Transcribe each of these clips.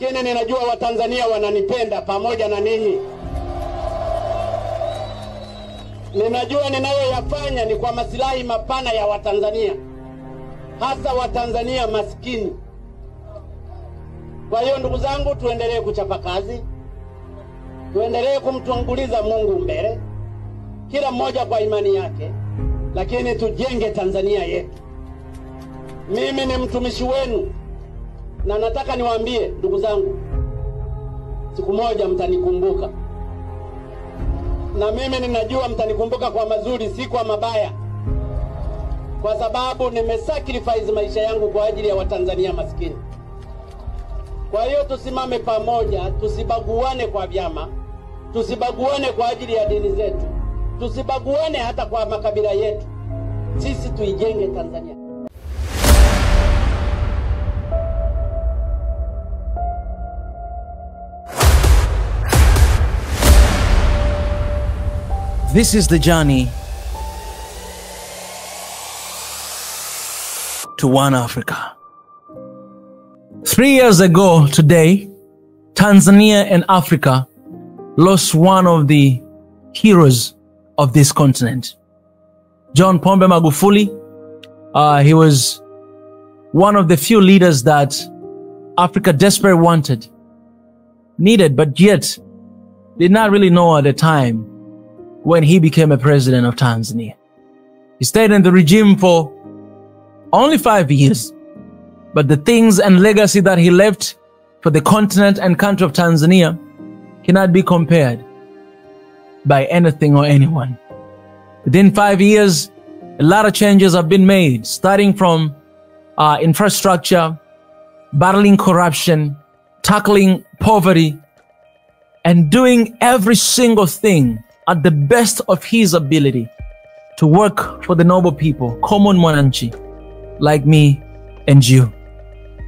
Lakini ninajua Watanzania wananipenda pamoja na ninyi. Ninajua ninayoyafanya ni kwa maslahi mapana ya Watanzania, hasa Watanzania maskini. Kwa hiyo ndugu zangu, tuendelee kuchapa kazi, tuendelee kumtanguliza Mungu mbele, kila mmoja kwa imani yake, lakini tujenge Tanzania yetu. Mimi ni mtumishi wenu, na nataka niwaambie ndugu zangu, siku moja mtanikumbuka. Na mimi ninajua mtanikumbuka kwa mazuri, si kwa mabaya, kwa sababu nimesacrifice maisha yangu kwa ajili ya Watanzania maskini. Kwa hiyo tusimame pamoja, tusibaguane kwa vyama, tusibaguane kwa ajili ya dini zetu, tusibaguane hata kwa makabila yetu. Sisi tuijenge Tanzania. This is the journey to one Africa. 3 years ago today, Tanzania and Africa lost one of the heroes of this continent. John Pombe Maguful. He was one of the few leaders that Africa desperately wanted, needed, but yet did not really know at the time when he became a president of Tanzania. He stayed in the regime for only 5 years, but the things and legacy that he left for the continent and country of Tanzania cannot be compared by anything or anyone. Within 5 years, a lot of changes have been made, starting from infrastructure, battling corruption, tackling poverty, and doing every single thing at the best of his ability to work for the noble people, common mwananchi, like me and you.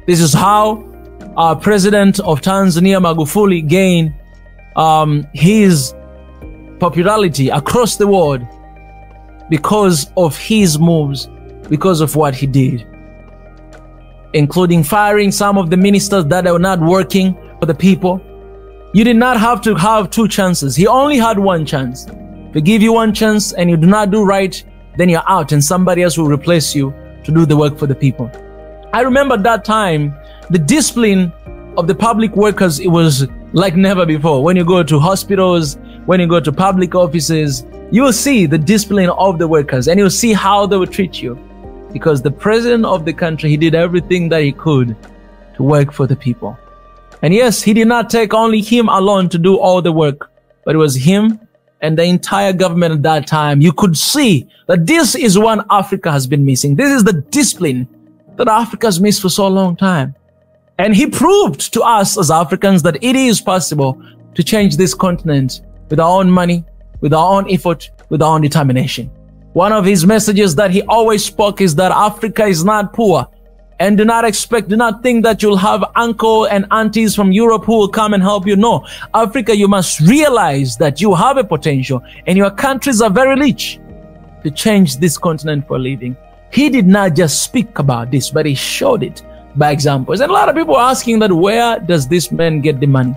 This is how our president of Tanzania, Maguful, gained his popularity across the world because of his moves, because of what he did, including firing some of the ministers that were not working for the people. You did not have to have 2 chances. He only had 1 chance. If they give you 1 chance and you do not do right, then you're out and somebody else will replace you to do the work for the people. I remember that time, the discipline of the public workers, it was like never before. When you go to hospitals, when you go to public offices, you will see the discipline of the workers and you'll see how they will treat you. Because the president of the country, he did everything that he could to work for the people. And yes, he did not take only him alone to do all the work, but it was him and the entire government at that time. You could see that this is what Africa has been missing. This is the discipline that Africa has missed for so long time. And he proved to us as Africans that it is possible to change this continent with our own money, with our own effort, with our own determination. One of his messages that he always spoke is that Africa is not poor. And do not think that you'll have uncle and aunties from Europe who will come and help you. No, Africa, you must realize that you have a potential and your countries are very rich to change this continent for a living. He did not just speak about this, but he showed it by examples. And a lot of people are asking that, where does this man get the money?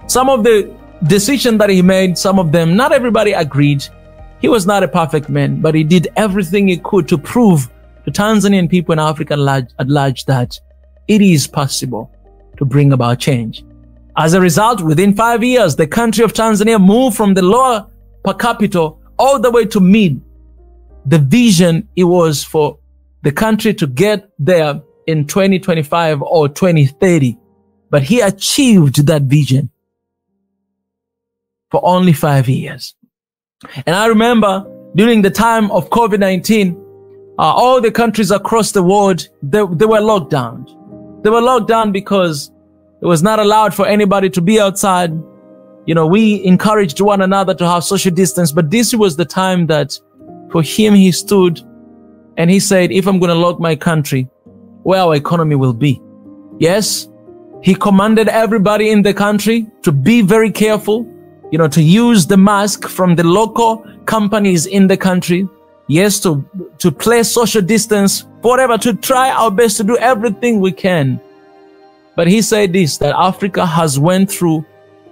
Some of the decisions that he made, some of them, not everybody agreed. He was not a perfect man, but he did everything he could to prove to Tanzanian people and Africa at large that it is possible to bring about change. As a result, within 5 years, the country of Tanzania moved from the lower per capita all the way to mid. The vision, it was for the country to get there in 2025 or 2030. But he achieved that vision for only 5 years. And I remember during the time of COVID-19, all the countries across the world, they were locked down. They were locked down because it was not allowed for anybody to be outside. You know, we encouraged one another to have social distance, but this was the time that for him, he stood and he said, if I'm going to lock my country, where our economy will be. Yes, he commanded everybody in the country to be very careful, you know, to use the mask from the local companies in the country. Yes, to play social distance, whatever, to try our best to do everything we can But he said this, that Africa has went through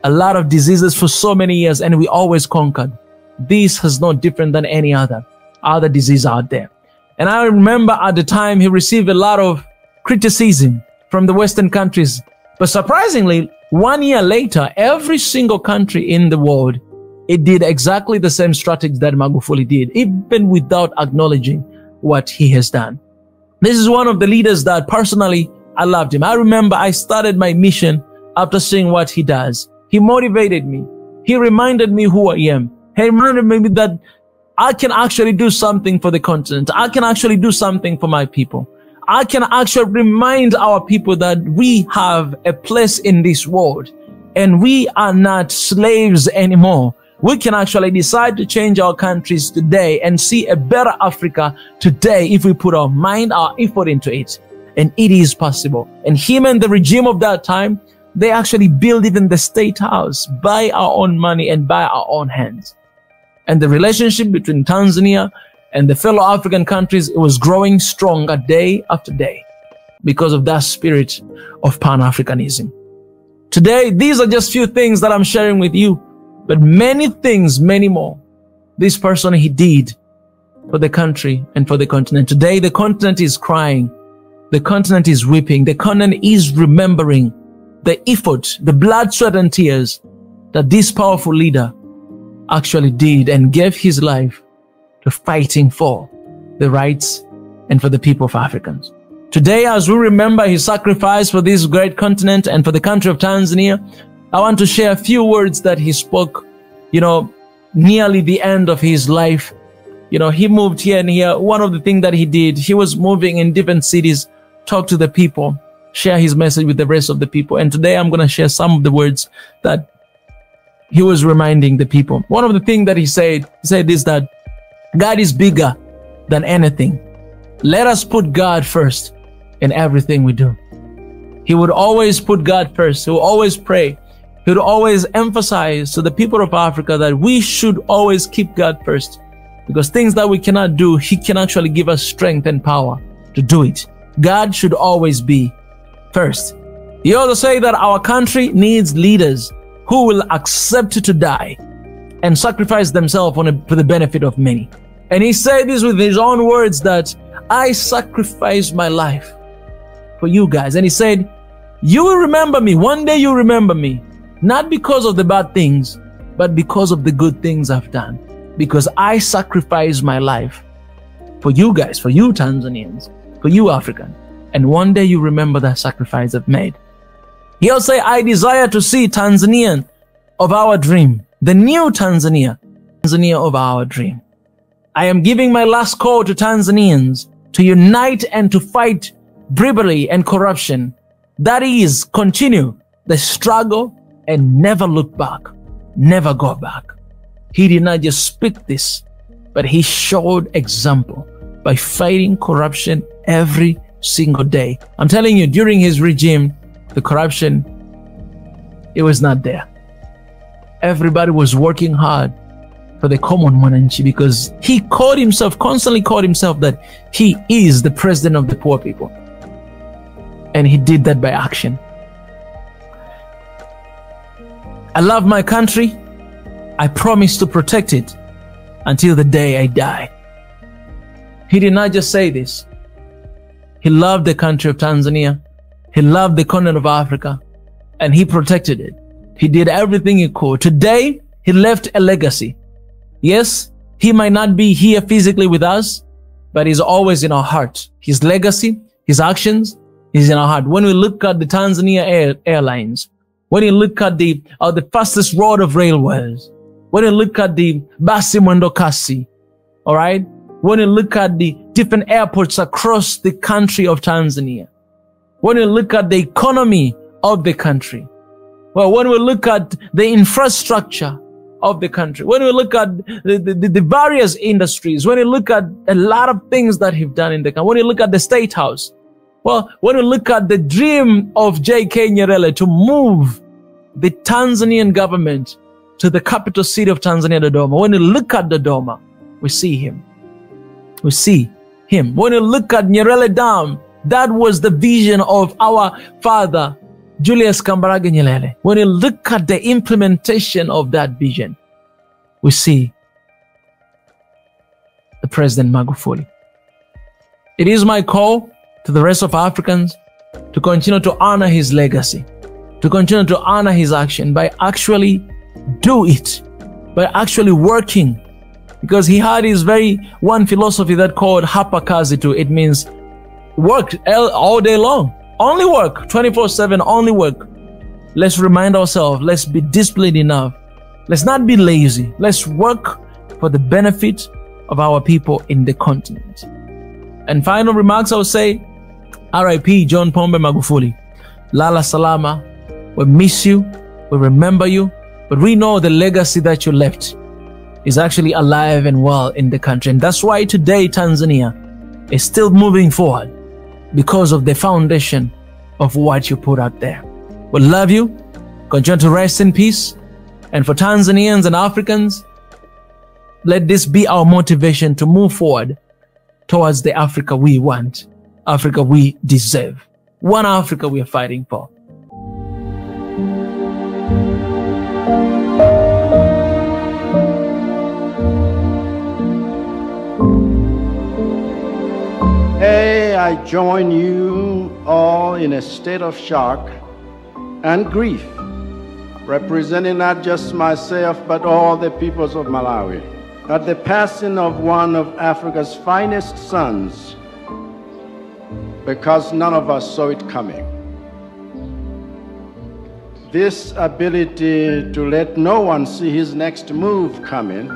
a lot of diseases for so many years and we always conquered. This is not different than any other disease out there. And I remember at the time he received a lot of criticism from the Western countries. But surprisingly, 1 year later, every single country in the world, it did exactly the same strategy that Maguful did, even without acknowledging what he has done. This is one of the leaders that personally, I loved him. I remember I started my mission after seeing what he does. He motivated me. He reminded me who I am. He reminded me that I can actually do something for the continent. I can actually do something for my people. I can actually remind our people that we have a place in this world and we are not slaves anymore. We can actually decide to change our countries today and see a better Africa today if we put our mind, our effort into it. And it is possible. And him and the regime of that time, they actually built even the state house by our own money and by our own hands. And the relationship between Tanzania and the fellow African countries, it was growing stronger day after day because of that spirit of Pan-Africanism. Today, these are just few things that I'm sharing with you, but many things, many more. This person, he did for the country and for the continent. Today, the continent is crying. The continent is weeping. The continent is remembering the effort, the blood, sweat, and tears that this powerful leader actually did and gave his life to fighting for the rights and for the people of Africans. Today, as we remember his sacrifice for this great continent and for the country of Tanzania, I want to share a few words that he spoke, nearly the end of his life. He moved here and here. One of the things that he did, he was moving in different cities, talk to the people, share his message with the rest of the people. And today I'm going to share some of the words that he was reminding the people. One of the things that he said is that God is bigger than anything. Let us put God first in everything we do. He would always put God first. He would always pray. He would always emphasize to the people of Africa that we should always keep God first, because things that we cannot do, he can actually give us strength and power to do it. God should always be first. He also said that our country needs leaders who will accept to die and sacrifice themselves for the benefit of many. And he said this with his own words, that I sacrificed my life for you guys. And he said, you will remember me. One day you'll remember me. Not because of the bad things, but because of the good things I've done. Because I sacrificed my life for you guys, for you Tanzanians, for you Africans. And one day you remember that sacrifice I've made. He also said, I desire to see Tanzania of our dream, the new Tanzania of our dream. I am giving my last call to Tanzanians to unite and to fight bribery and corruption. That is, continue the struggle and never look back, never go back. He did not just speak this, but he showed example by fighting corruption every single day. I'm telling you, during his regime, the corruption, it was not there. Everybody was working hard for the common mwananchi, because he constantly called himself that he is the president of the poor people. And he did that by action. I love my country. I promise to protect it until the day I die. He did not just say this. He loved the country of Tanzania. He loved the continent of Africa, and he protected it. He did everything he could. Today, he left a legacy. Yes, he might not be here physically with us, but he's always in our heart. His legacy, his actions, is in our heart. When we look at the Tanzania Airlines, when you look at the fastest road of railways, when you look at the Basi Mwendo Kasi, all right? When you look at the different airports across the country of Tanzania, when you look at the economy of the country, well, when we look at the infrastructure of the country, when we look at the various industries, when you look at a lot of things that he've done in the country, when you look at the State House, well, when you look at the dream of J.K. Nyerere to move the Tanzanian government to the capital city of Tanzania, Dodoma, when you look at Dodoma, we see him. We see him. When you look at Nyerere Dam, that was the vision of our father, Julius Kambarage Nyerere, when you look at the implementation of that vision, we see the President Maguful. It is my call to the rest of Africans to continue to honor his legacy, to continue to honor his action by actually do it, by actually working, because he had his very one philosophy that called hapa kazi tu. It means work all day long, only work 24/7, only work. Let's remind ourselves, let's be disciplined enough. Let's not be lazy. Let's work for the benefit of our people in the continent. And final remarks, I would say, R.I.P. John Pombe Magufuli. Lala Salama. We miss you. We remember you. But we know the legacy that you left is actually alive and well in the country. And that's why today Tanzania is still moving forward, because of the foundation of what you put out there. We love you. Continue to rest in peace. And for Tanzanians and Africans, let this be our motivation to move forward towards the Africa we want, Africa we deserve, one Africa we are fighting for. Hey, I join you all in a state of shock and grief, representing not just myself, but all the peoples of Malawi, at the passing of one of Africa's finest sons, because none of us saw it coming. This ability to let no one see his next move coming,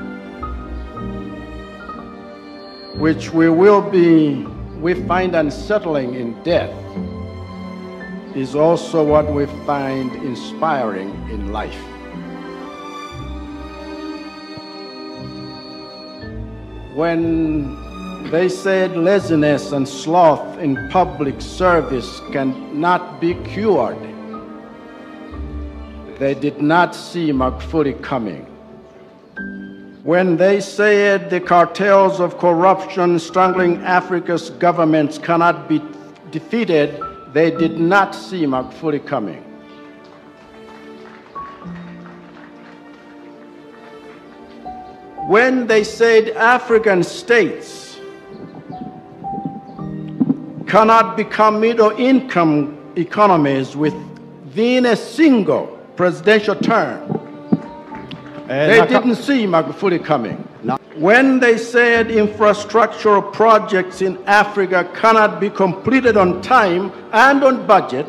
which we find unsettling in death, is also what we find inspiring in life. When they said laziness and sloth in public service cannot be cured, they did not see Magufuli coming. When they said the cartels of corruption strangling Africa's governments cannot be defeated, they did not see Magufuli coming. When they said African states cannot become middle-income economies within a single presidential term, they didn't see Magufuli coming. When they said infrastructural projects in Africa cannot be completed on time and on budget,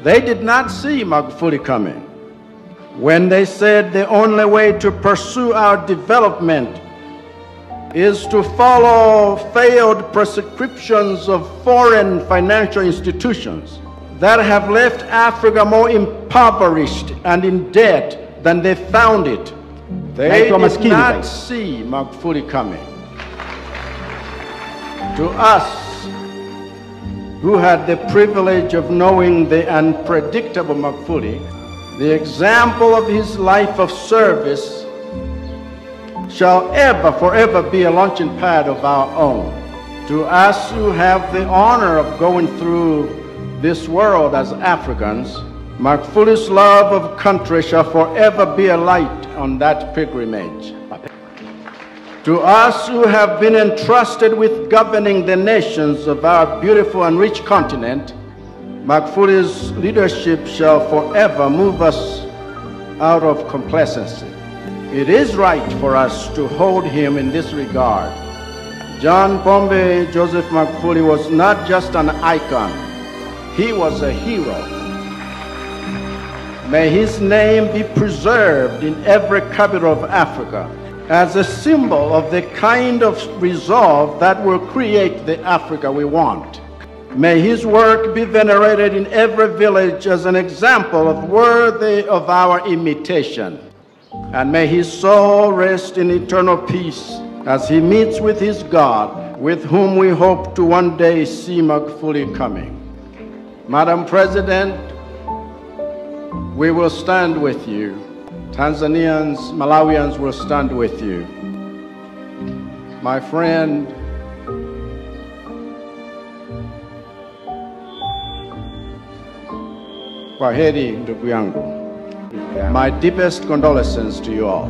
they did not see Magufuli coming. When they said the only way to pursue our development is to follow failed prescriptions of foreign financial institutions that have left Africa more impoverished and in debt than they found it, they did not see Magufuli coming. To us, who had the privilege of knowing the unpredictable Magufuli, the example of his life of service shall forever be a launching pad of our own. To us who have the honor of going through this world as Africans, Magufuli's love of country shall forever be a light on that pilgrimage. To us who have been entrusted with governing the nations of our beautiful and rich continent, Magufuli's leadership shall forever move us out of complacency. It is right for us to hold him in this regard. John Pombe Joseph Magufuli was not just an icon, he was a hero. May his name be preserved in every capital of Africa as a symbol of the kind of resolve that will create the Africa we want. May his work be venerated in every village as an example of worthy of our imitation. And may his soul rest in eternal peace as he meets with his God, with whom we hope to one day see Magufuli coming. Madam President, we will stand with you. Tanzanians, Malawians will stand with you. My friend, Kwa heri ndugu yangu. My deepest condolences to you all.